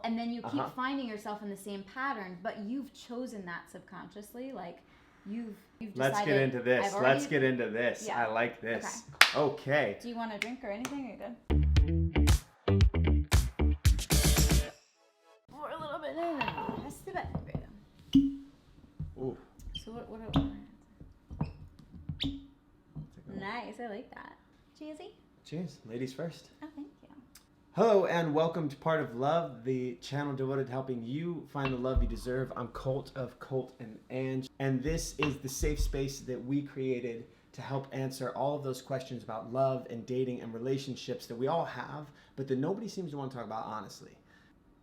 And then you keep finding yourself in the same pattern, but you've chosen that subconsciously. Like you've decided. Let's get into this. Let's get into this. Yeah. I like this. Okay. Do you want a drink or anything? Are you good? For a little bit. No. That's the best. Ooh. So what Nice. I like that. Cheersy. Cheers. Ladies first. Oh, thank you. Hello and welcome to Part of Love, the channel devoted to helping you find the love you deserve. I'm Colt of Colt Ang, and this is the safe space that we created to help answer all of those questions about love and dating and relationships that we all have, but that nobody seems to want to talk about honestly.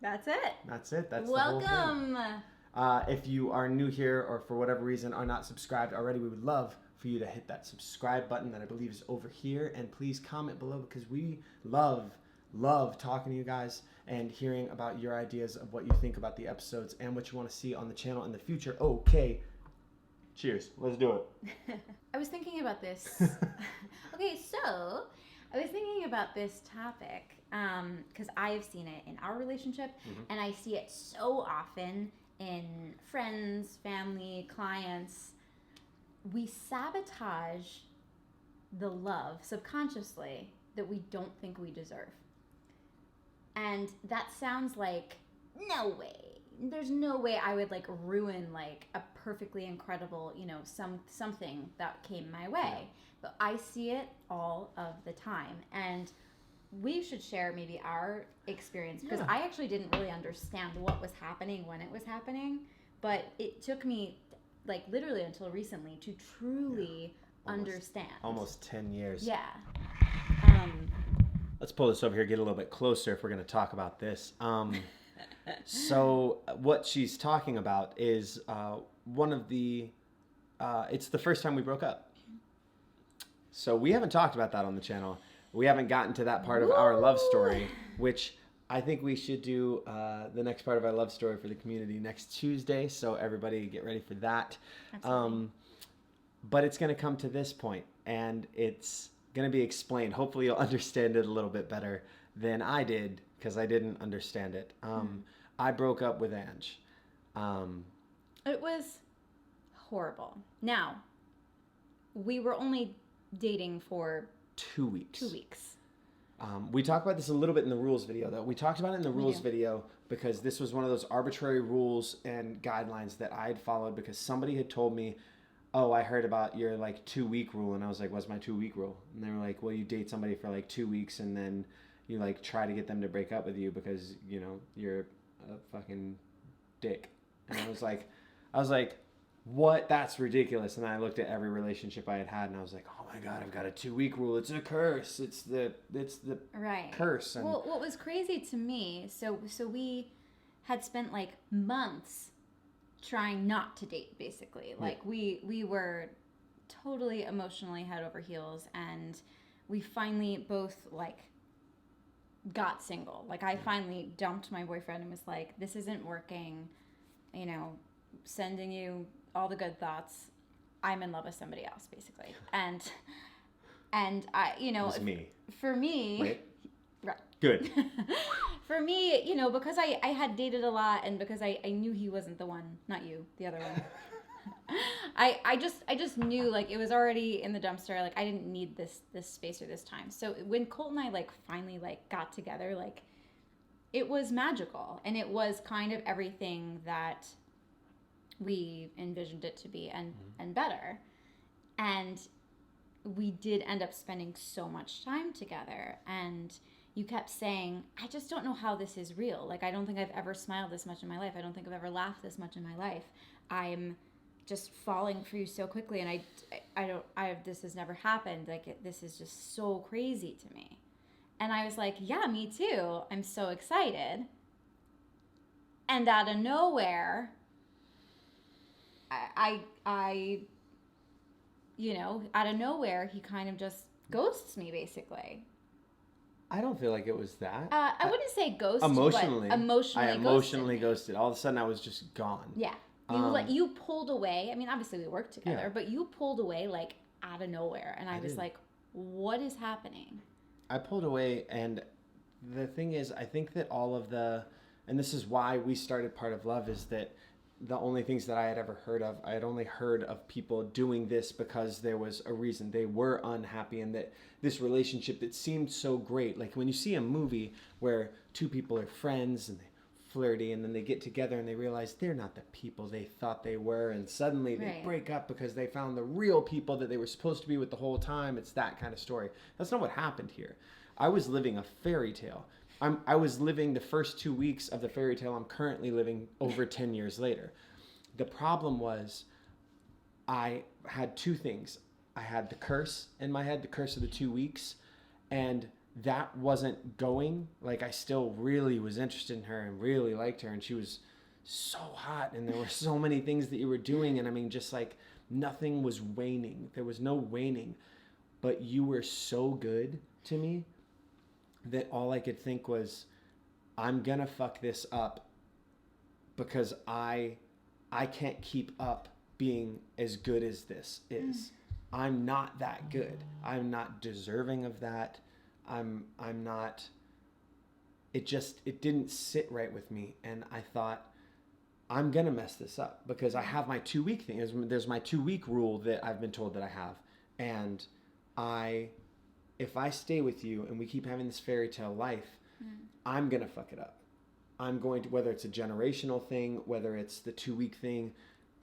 That's it. That's it. That's Welcome. The whole thing. If you are new here or for whatever reason are not subscribed already, we would love for you to hit that subscribe button that I believe is over here, and please comment below because we love talking to you guys and hearing about your ideas of what you think about the episodes and what you want to see on the channel in the future. Okay, cheers. Let's do it. I was thinking about this. Okay, so I was thinking about this topic because I have seen it in our relationship, and I see it so often in friends, family, clients. We sabotage the love subconsciously that we don't think we deserve. And that sounds like, no way. There's no way I would like ruin like a perfectly incredible, something that came my way. But I see it all of the time. And we should share maybe our experience because I actually didn't really understand what was happening when it was happening. But it took me like literally until recently to truly understand. Almost 10 years. Yeah. Let's pull this over here, get a little bit closer if we're going to talk about this. So what she's talking about is it's the first time we broke up. So we haven't talked about that on the channel. We haven't gotten to that part of our love story, which I think we should do the next part of our love story for the community next Tuesday. So everybody get ready for that. But it's going to come to this point, and it's going to be explained. Hopefully you'll understand it a little bit better than I did because I didn't understand it. I broke up with Ange. It was horrible. Now, we were only dating for 2 weeks. 2 weeks. We talked about this a little bit in the rules video, though. We talked about it in the rules video because this was one of those arbitrary rules and guidelines that I had followed because somebody had told me, oh, I heard about your like 2 week rule. And I was like, what's my 2 week rule? And they were like, well, you date somebody for like 2 weeks and then you like try to get them to break up with you because, you're a fucking dick. And I was like, what? That's ridiculous. And I looked at every relationship I had and I was like, oh my God, I've got a 2 week rule. It's a curse. It's the curse. And well, what was crazy to me, so we had spent like months trying not to date, basically. Like we were totally emotionally head over heels, and we finally both like got single. Like I finally dumped my boyfriend and was like, this isn't working, sending you all the good thoughts. I'm in love with somebody else, basically. And I, it was me. For me, Wait. Right. Good. For me, because I had dated a lot and because I knew he wasn't the one, not you, the other one. I just knew like it was already in the dumpster. Like I didn't need this space or this time. So when Colt and I like finally like got together, like it was magical, and it was kind of everything that we envisioned it to be and better. And we did end up spending so much time together, and you kept saying, I just don't know how this is real. Like, I don't think I've ever smiled this much in my life. I don't think I've ever laughed this much in my life. I'm just falling for you so quickly, and this has never happened. Like, this is just so crazy to me. And I was like, yeah, me too. I'm so excited. And out of nowhere, out of nowhere, he kind of just ghosts me, basically. I don't feel like it was that. I wouldn't say ghost. Emotionally. But emotionally I emotionally ghosted. All of a sudden, I was just gone. Yeah. You pulled away. I mean, obviously, we worked together, but you pulled away, like, out of nowhere. And I was like, what is happening? I pulled away, and the thing is, I think that all of the And this is why we started Part of Love, is that the only things that I had ever heard of, I had only heard of people doing this because there was a reason. They were unhappy, and that this relationship that seemed so great, like when you see a movie where two people are friends and they flirty, and then they get together and they realize they're not the people they thought they were, and suddenly they break up because they found the real people that they were supposed to be with the whole time. It's that kind of story. That's not what happened here. I was living a fairy tale. I was living the first 2 weeks of the fairy tale I'm currently living over 10 years later. The problem was I had two things. I had the curse in my head, the curse of the 2 weeks, and that wasn't going. Like, I still really was interested in her and really liked her, and she was so hot, and there were so many things that you were doing, and I mean, just like nothing was waning. There was no waning, but you were so good to me that all I could think was, I'm gonna fuck this up because I can't keep up being as good as this is. I'm not that good. I'm not deserving of that. I'm not, it didn't sit right with me. And I thought, I'm gonna mess this up because I have my 2 week thing. There's my 2 week rule that I've been told that I have. And if I stay with you and we keep having this fairy tale life, I'm going to fuck it up. I'm going to, whether it's a generational thing, whether it's the 2 week thing.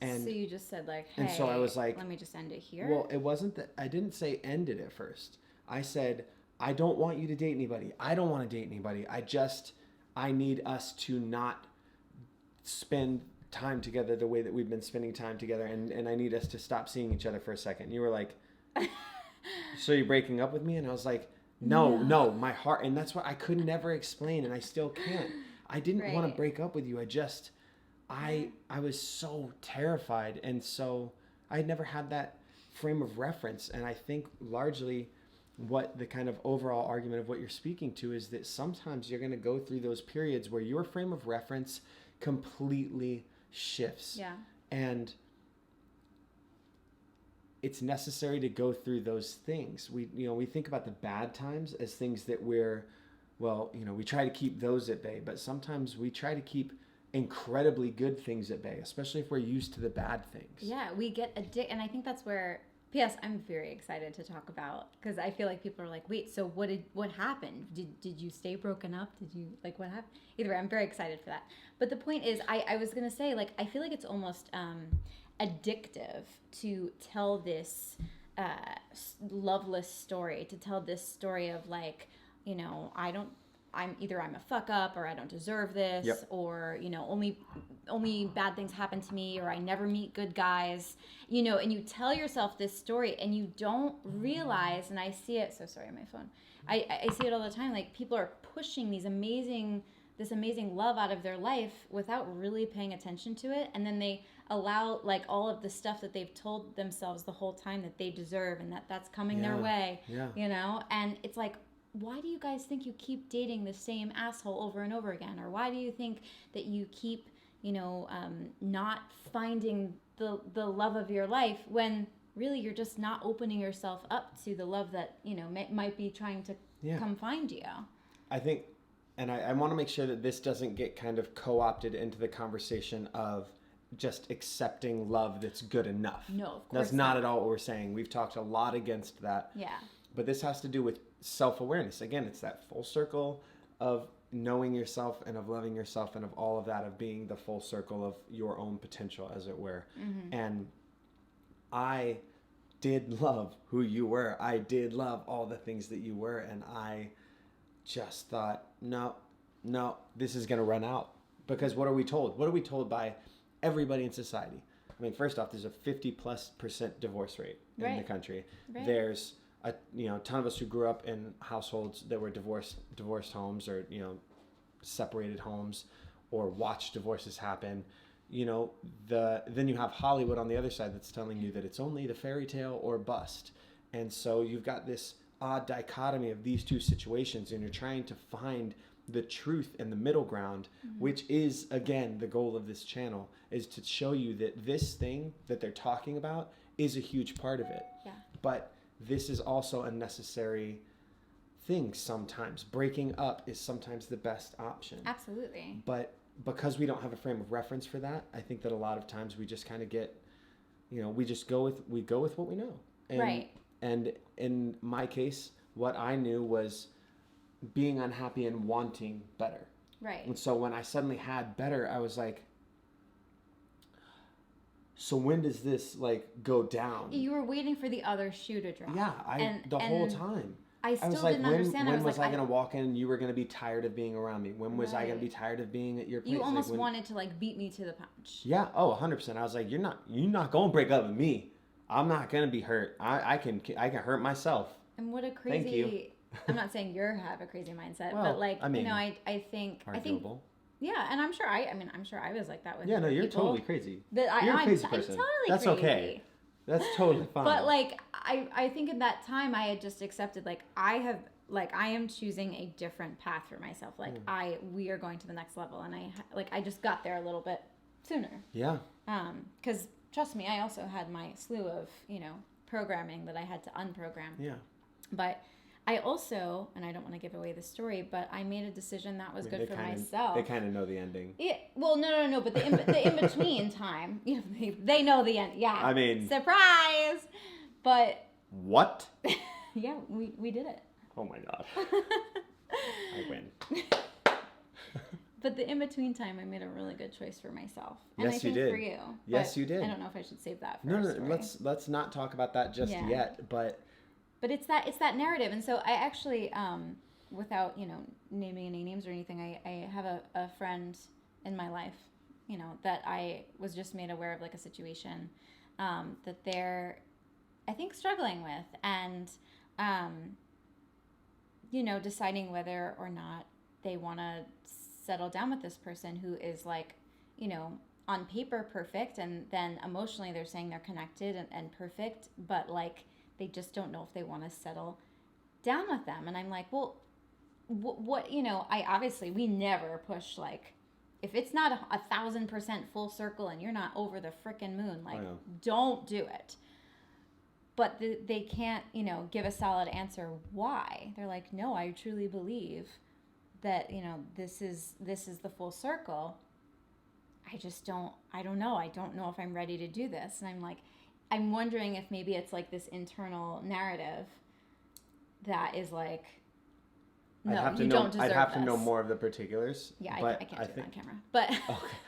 And so you just said like, hey, and so I was like, let me just end it here. Well, it wasn't that, I didn't say end it at first. I said, I don't want you to date anybody. I don't want to date anybody. I need us to not spend time together the way that we've been spending time together. And I need us to stop seeing each other for a second. You were like, so you're breaking up with me? And I was like, no, my heart. And that's what I could never explain. And I still can't. I didn't want to break up with you. I was so terrified. And so I had never had that frame of reference. And I think largely what the kind of overall argument of what you're speaking to is that sometimes you're going to go through those periods where your frame of reference completely shifts. Yeah. And it's necessary to go through those things. We think about the bad times as things that we try to keep those at bay, but sometimes we try to keep incredibly good things at bay, especially if we're used to the bad things. Yeah, we get addicted, and I think that's where, P.S., I'm very excited to talk about, because I feel like people are like, wait, so what happened? Did you stay broken up? Did you, like, what happened? Either way, I'm very excited for that. But the point is, I was going to say, like, I feel like it's almost addictive to tell this loveless story, to tell this story of like, I'm a fuck up, or I don't deserve this, yep. or only bad things happen to me, or I never meet good guys, and you tell yourself this story and you don't realize, and I see it, so sorry, my phone, I see it all the time, like people are pushing this amazing love out of their life without really paying attention to it, and then they allow like all of the stuff that they've told themselves the whole time that they deserve and that's coming their way, and it's like, why do you guys think you keep dating the same asshole over and over again? Or why do you think that you keep, not finding the love of your life when really you're just not opening yourself up to the love that, might be trying to come find you? I think, and I want to make sure that this doesn't get kind of co-opted into the conversation of just accepting love that's good enough. No, of course that's not at all what we're saying. We've talked a lot against that. Yeah. But this has to do with self-awareness. Again, it's that full circle of knowing yourself and of loving yourself and of all of that, of being the full circle of your own potential, as it were. Mm-hmm. And I did love who you were. I did love all the things that you were. And I just thought, no, this is going to run out. Because what are we told? What are we told by everybody in society? I mean, first off, there's a 50+% divorce rate in the country. Right. There's a ton of us who grew up in households that were divorced homes, or separated homes, or watched divorces happen. Then you have Hollywood on the other side that's telling you that it's only the fairy tale or bust, and so you've got this odd dichotomy of these two situations, and you're trying to find the truth in the middle ground, mm-hmm. which is again the goal of this channel, is to show you that this thing that they're talking about is a huge part of it. Yeah. But this is also a necessary thing sometimes. Breaking up is sometimes the best option. Absolutely. But because we don't have a frame of reference for that, I think that a lot of times we just kind of get, we just go with what we know. And, right. And in my case, what I knew was being unhappy and wanting better. Right. And so when I suddenly had better, I was like, so when does this like go down? You were waiting for the other shoe to drop. Yeah, the whole time. I still was like, didn't understand. When was I going to walk in and you were going to be tired of being around me? When was I going to be tired of being at your place? You almost wanted to like beat me to the punch. Yeah. Oh, 100%. I was like, you're not going to break up with me. I'm not going to be hurt. I can hurt myself. And what a crazy... Thank you. I'm not saying you have a crazy mindset, well, but like, I mean, I think... Yeah, and I'm sure I was like that with no, you're people. Totally crazy. You're a crazy person. I'm totally That's crazy. Okay. That's totally fine. But like, I think at that time I had just accepted like I am choosing a different path for myself. Like we are going to the next level, and I just got there a little bit sooner. Yeah. Because trust me, I also had my slew of programming that I had to unprogram. Yeah. But I also, and I don't want to give away the story, but I made a decision that was good for myself. They kind of know the ending. Yeah, well, no, but the in between time, they know the end. Yeah. I mean, surprise. But what? Yeah, we did it. Oh my god. I win. But the in between time, I made a really good choice for myself. And yes, I think you did. For you. Yes, you did. I don't know if I should save that for No, story. let's not talk about that just yet. But it's that narrative, and so I actually, without naming any names or anything, I have a friend in my life, that I was just made aware of like a situation that they're, I think, struggling with, and deciding whether or not they want to settle down with this person who is like, on paper perfect, and then emotionally they're saying they're connected and perfect, but like they just don't know if they want to settle down with them. And I'm like, well, what we never push, like, if it's not 1,000% full circle and you're not over the frickin' moon, like, don't do it. But they can't, give a solid answer why. They're like, no, I truly believe that, this is the full circle. I don't know. I don't know if I'm ready to do this. And I'm like, I'm wondering if maybe it's like this internal narrative that is like, no, you don't deserve this. I'd have to know more of the particulars. Yeah, I can't do it on camera. But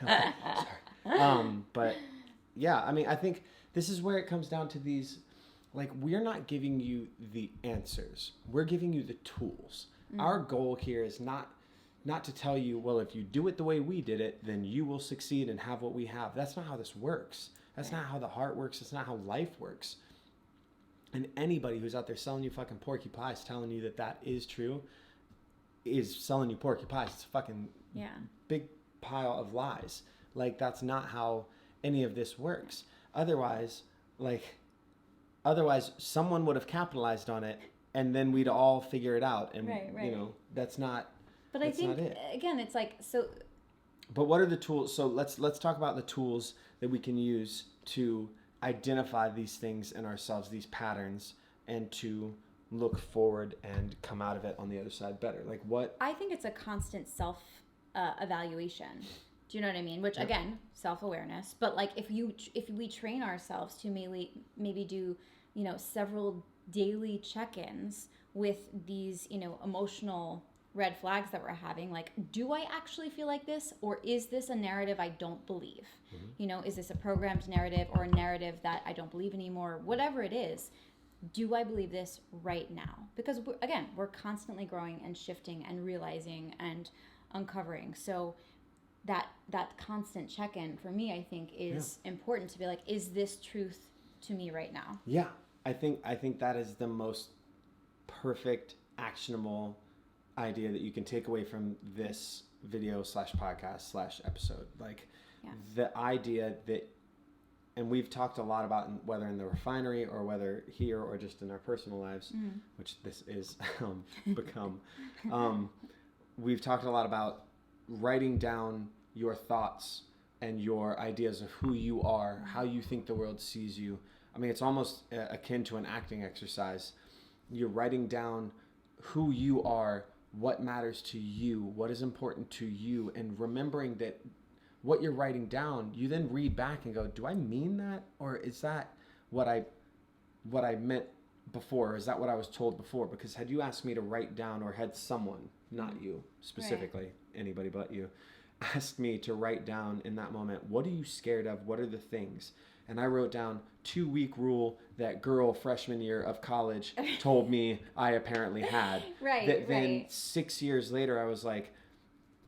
okay. Sorry. But yeah, I mean, I think this is where it comes down to these, like, we're not giving you the answers. We're giving you the tools. Our goal here is not to tell you, well, if you do it the way we did it, then you will succeed and have what we have. That's not how this works. That's not how the heart works. It's not how life works. And anybody who's out there selling you fucking porky pies, telling you that is true, is selling you porky pies. It's a fucking big pile of lies. Like, that's not how any of this works. Otherwise, someone would have capitalized on it, and then we'd all figure it out. And that's not. But I think again, it's like so. But what are the tools? So let's talk about the tools that we can use to identify these things in ourselves, these patterns, and to look forward and come out of it on the other side better. Like what? I think it's a constant self evaluation. Do you know what I mean? Which again, self-awareness. But like if we train ourselves to maybe do several daily check-ins with these emotional red flags that we're having, like, do I actually feel like this, or is this a narrative I don't believe? Is this a programmed narrative or a narrative that I don't believe anymore? Whatever it is, do I believe this right now? Because we're constantly growing and shifting and realizing and uncovering. So that constant check-in for me, I think, is important to be like, is this truth to me right now? Yeah, I think that is the most perfect, actionable idea that you can take away from this video /podcast /episode. Like the idea that, and we've talked a lot about whether in the refinery or whether here or just in our personal lives, which this is become, we've talked a lot about writing down your thoughts and your ideas of who you are, how you think the world sees you. I mean, it's almost akin to an acting exercise. You're writing down who you are, what matters to you, what is important to you, and remembering that what you're writing down, you then read back and go, do I mean that? Or is that what I meant before? Or is that what I was told before? Because had you asked me to write down, or had someone, not you specifically, anybody but you, asked me to write down in that moment, what are you scared of? What are the things? And I wrote down 2-week rule that girl freshman year of college told me I apparently had. Then 6 years later, I was like,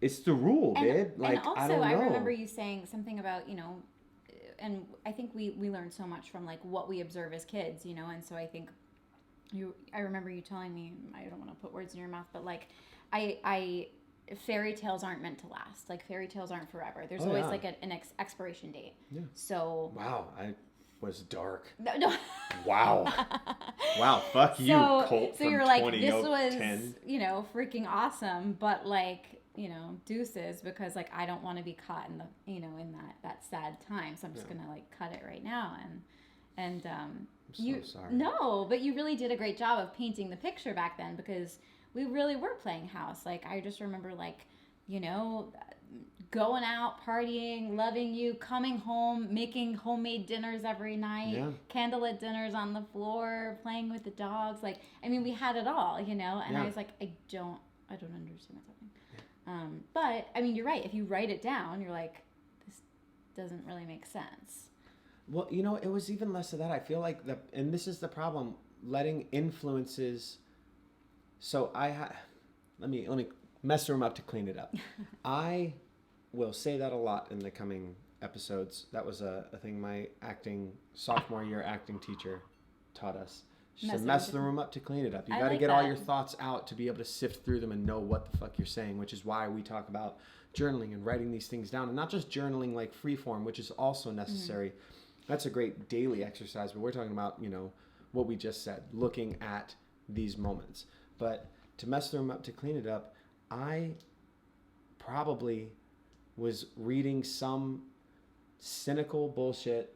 it's the rule, babe. Like, and also, I don't know. I remember you saying something about, and I think we learn so much from like what we observe as kids, and so I think I remember you telling me, I don't want to put words in your mouth, but like fairy tales aren't meant to last. Like fairy tales aren't forever. There's always like an expiration date. Yeah. So. Wow. I was dark. No. Wow. Wow. Fuck you, Colt. So you're like, this was, freaking awesome, but like, deuces, because like I don't want to be caught in the, in that sad time. So I'm just gonna like cut it right now. And I'm so sorry. No, but you really did a great job of painting the picture back then, because we really were playing house. Like I just remember like, going out, partying, loving you, coming home, making homemade dinners every night, candlelit dinners on the floor, playing with the dogs. Like, I mean, we had it all, and I was like, I don't understand what's happening. But I mean, you're right. If you write it down, you're like, this doesn't really make sense. Well, it was even less of that. I feel like and this is the problem, letting influences. So let me mess the room up to clean it up. I will say that a lot in the coming episodes. That was a thing my sophomore year acting teacher taught us. She said, mess the room up to clean it up. You got to get all your thoughts out to be able to sift through them and know what the fuck you're saying, which is why we talk about journaling and writing these things down, and not just journaling like free form, which is also necessary. That's a great daily exercise, but we're talking about, what we just said, looking at these moments. But to mess the room up, to clean it up, I probably was reading some cynical bullshit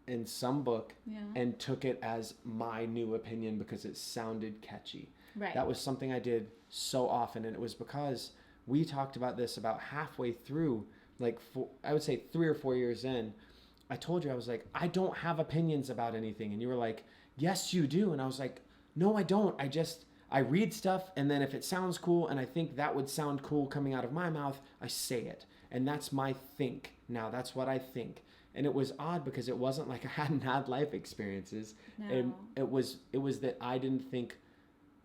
in some book and took it as my new opinion because it sounded catchy. Right. That was something I did so often, and it was because we talked about this about halfway through, like I would say 3 or 4 years in. I told you, I was like, I don't have opinions about anything. And you were like, yes, you do. And I was like, no, I don't. I read stuff, and then if it sounds cool and I think that would sound cool coming out of my mouth, I say it. And that's my think. Now, that's what I think. And it was odd because it wasn't like I hadn't had life experiences. No. And it was that I didn't think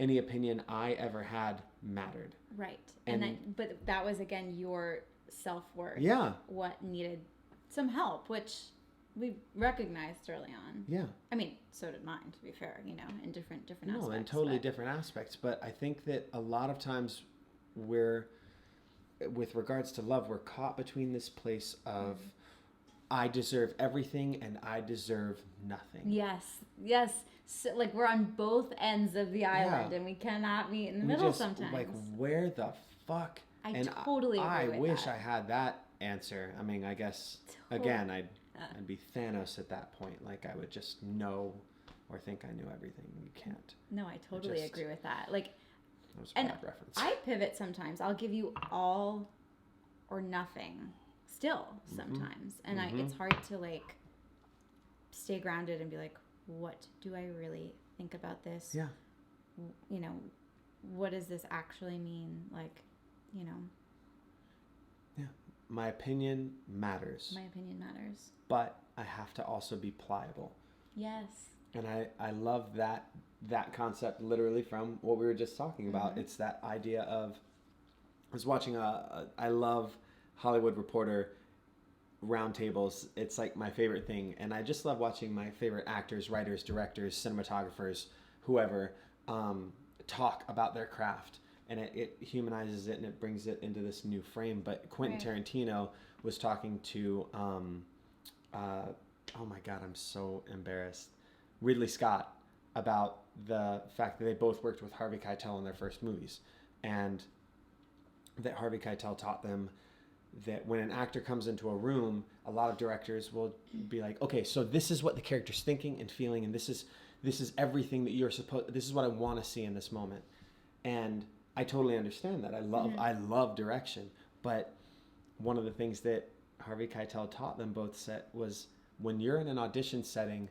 any opinion I ever had mattered. Right. But that was, again, your self-worth. Yeah. What needed some help, which we recognized early on. Yeah. I mean, so did mine, to be fair, in different aspects. No, in totally different aspects. But I think that a lot of times with regards to love, we're caught between this place of I deserve everything and I deserve nothing. Yes. So, like, we're on both ends of the island and we cannot meet in the middle sometimes. Like, where the fuck? I totally agree with I wish that. I had that answer. I mean, I guess, again, I'd be Thanos at that point. Like, I would just know or think I knew everything. You can't. No, I totally agree with that. Like, that was a bad reference. I pivot sometimes. I'll give you all or nothing still sometimes. And it's hard to, like, stay grounded and be like, what do I really think about this? Yeah. What does this actually mean? Like, Yeah. My opinion matters. But I have to also be pliable. Yes. And I love that concept literally from what we were just talking about. It's that idea of, I was watching I love Hollywood Reporter roundtables. It's like my favorite thing. And I just love watching my favorite actors, writers, directors, cinematographers, whoever, talk about their craft. And it humanizes it and it brings it into this new frame. But Quentin Tarantino was talking to, oh my God, I'm so embarrassed, Ridley Scott, about the fact that they both worked with Harvey Keitel in their first movies. And that Harvey Keitel taught them that when an actor comes into a room, a lot of directors will be like, okay, so this is what the character's thinking and feeling, and this is everything that this is what I want to see in this moment. And I totally understand that. I love direction. But one of the things that Harvey Keitel taught them both was when you're in an audition setting,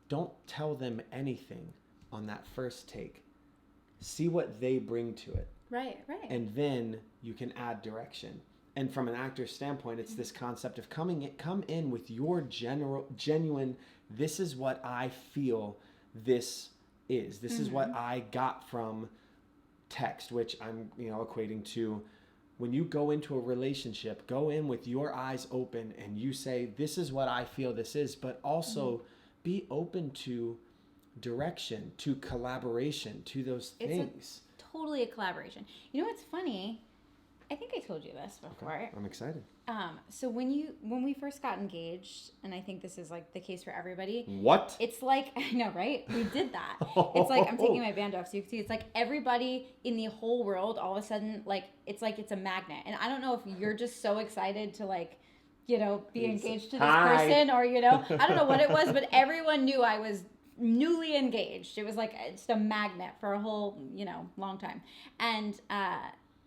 don't tell them anything on that first take. See what they bring to it. Right. And then you can add direction. And from an actor's standpoint, it's this concept of come in with your genuine, this is what I feel this is. This is what I got from text, which I'm, equating to when you go into a relationship, go in with your eyes open and you say, this is what I feel this is, but also be open to direction, to collaboration, to those things. It's totally a collaboration. You know what's funny? I think I told you this before. Okay. I'm excited. So when we first got engaged, and I think this is like the case for everybody. What? It's like, I know, right? We did that. It's like, I'm taking my band off so you can see. It's like everybody in the whole world, all of a sudden, like, it's a magnet. And I don't know if you're just so excited to like, be engaged to this person, or, I don't know what it was, but everyone knew I was newly engaged. It was like just a magnet for a whole, long time. And,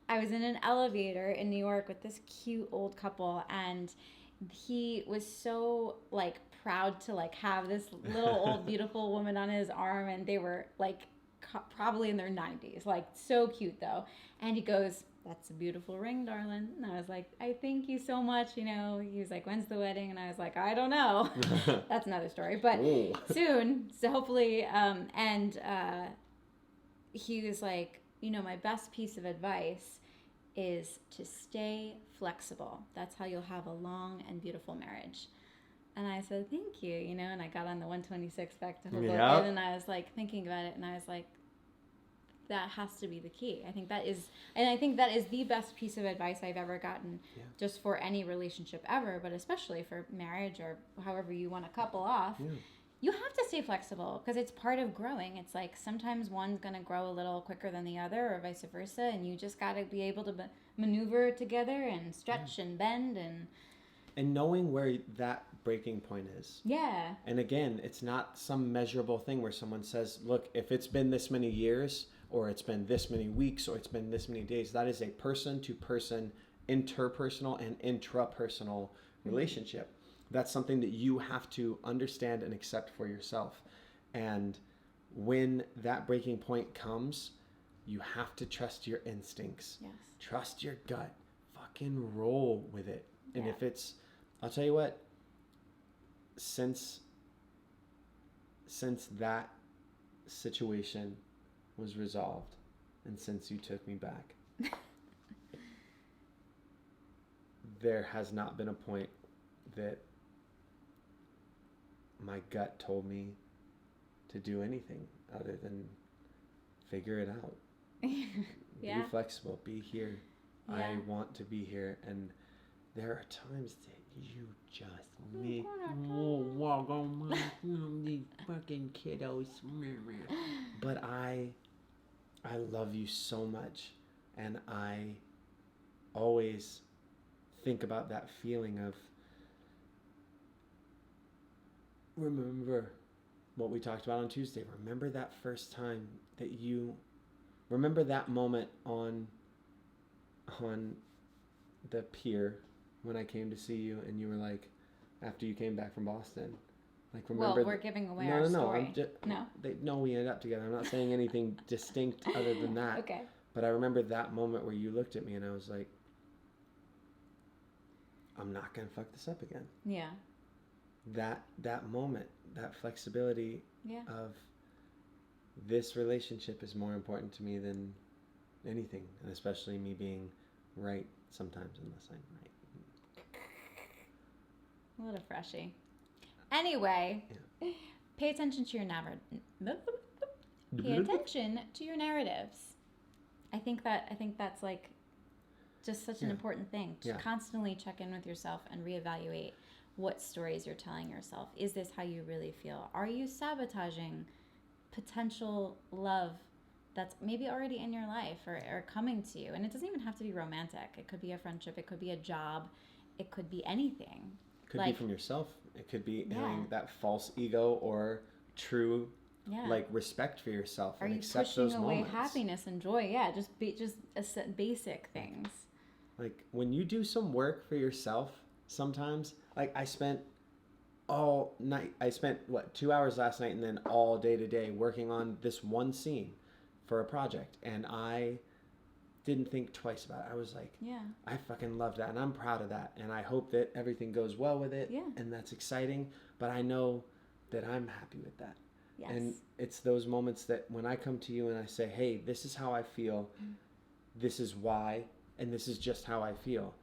I was in an elevator in New York with this cute old couple, and he was so like proud to like have this little old beautiful woman on his arm, and they were like probably in their 90s, like so cute though. And he goes, "That's a beautiful ring, darling." And I was like, "I thank you so much." He was like, "When's the wedding?" And I was like, "I don't know." That's another story, but soon. So hopefully, he was like, my best piece of advice is to stay flexible. That's how you'll have a long and beautiful marriage. And I said, thank you, and I got on the 126 back to Hoboken, and I was like thinking about it, and I was like, that has to be the key. I think that is the best piece of advice I've ever gotten, just for any relationship ever, but especially for marriage or however you want to couple off. Yeah. You have to stay flexible because it's part of growing. It's like sometimes one's going to grow a little quicker than the other, or vice versa, and you just got to be able to maneuver together and stretch and bend and knowing where that breaking point is. Yeah. And again, it's not some measurable thing where someone says, look, if it's been this many years, or it's been this many weeks, or it's been this many days, that is a person-to-person, interpersonal and intrapersonal relationship. That's something that you have to understand and accept for yourself. And when that breaking point comes, you have to trust your instincts. Yes. Trust your gut. Fucking roll with it. And if it's, I'll tell you what, since that situation was resolved, and since you took me back, there has not been a point that my gut told me to do anything other than figure it out. Be flexible. Be here. Yeah. I want to be here. And there are times that you just make walk on these fucking kiddos. But I love you so much, and I always think about that feeling of, remember what we talked about on Tuesday. Remember that first time that remember that moment on the pier when I came to see you, and you were like, after you came back from Boston, like, remember. Well, we're giving away our story. No, we ended up together. I'm not saying anything distinct other than that. Okay. But I remember that moment where you looked at me and I was like, I'm not gonna fuck this up again. Yeah. That moment, that flexibility of this relationship is more important to me than anything, and especially me being right sometimes unless I'm right. What a freshie. Anyway, pay attention to your narratives. I think that's like just such an important thing to constantly check in with yourself and reevaluate what stories you're telling yourself. Is this how you really feel? Are you sabotaging potential love that's maybe already in your life or coming to you? And it doesn't even have to be romantic. It could be a friendship. It could be a job. It could be anything. It could be from yourself. It could be having that false ego or true like respect for yourself Are and you accept pushing those away moments. happiness and joy? Yeah, just basic things. Like when you do some work for yourself, sometimes, like I spent all night, I spent 2 hours last night and then all day today working on this one scene for a project, and I didn't think twice about it. I was like, Yeah. I fucking love that, and I'm proud of that, and I hope that everything goes well with it. Yeah. And that's exciting, but I know that I'm happy with that. Yes. And it's those moments that when I come to you and I say, hey, this is how I feel, this is why, and this is just how I feel,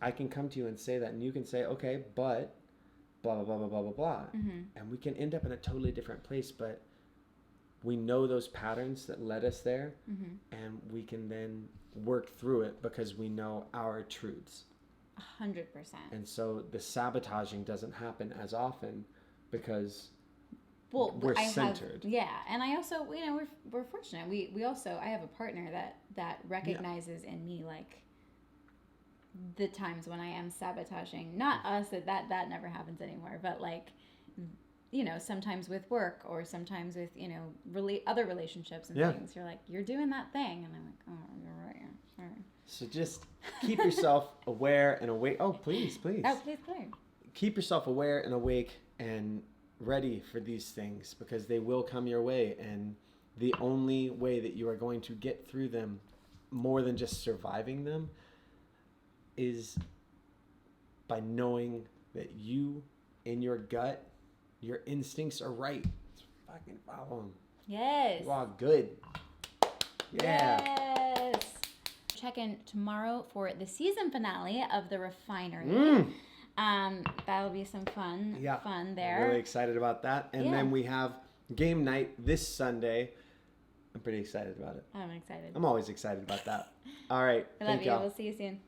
I can come to you and say that, and you can say, okay, but blah blah blah blah blah blah blah, and we can end up in a totally different place, but we know those patterns that led us there, and we can then work through it because we know our truths. 100%. And so the sabotaging doesn't happen as often because we're centered. And I also, we're fortunate. We also, I have a partner that recognizes in me like the times when I am sabotaging. Not us, that never happens anymore, but like, sometimes with work or sometimes with, other relationships and things. You're like, you're doing that thing. And I'm like, oh, you're right. Yeah, sorry. So just keep yourself aware and awake. Oh, please. Oh, please. Keep yourself aware and awake and ready for these things because they will come your way. And the only way that you are going to get through them more than just surviving them is by knowing that you, in your gut, your instincts are right. Just fucking follow them. Yes. You are good. Yeah. Yes. Check in tomorrow for the season finale of The Refinery. That'll be some fun there. I'm really excited about that. And then we have game night this Sunday. I'm pretty excited about it. I'm excited. I'm always excited about that. All right. I love you. We'll see you soon.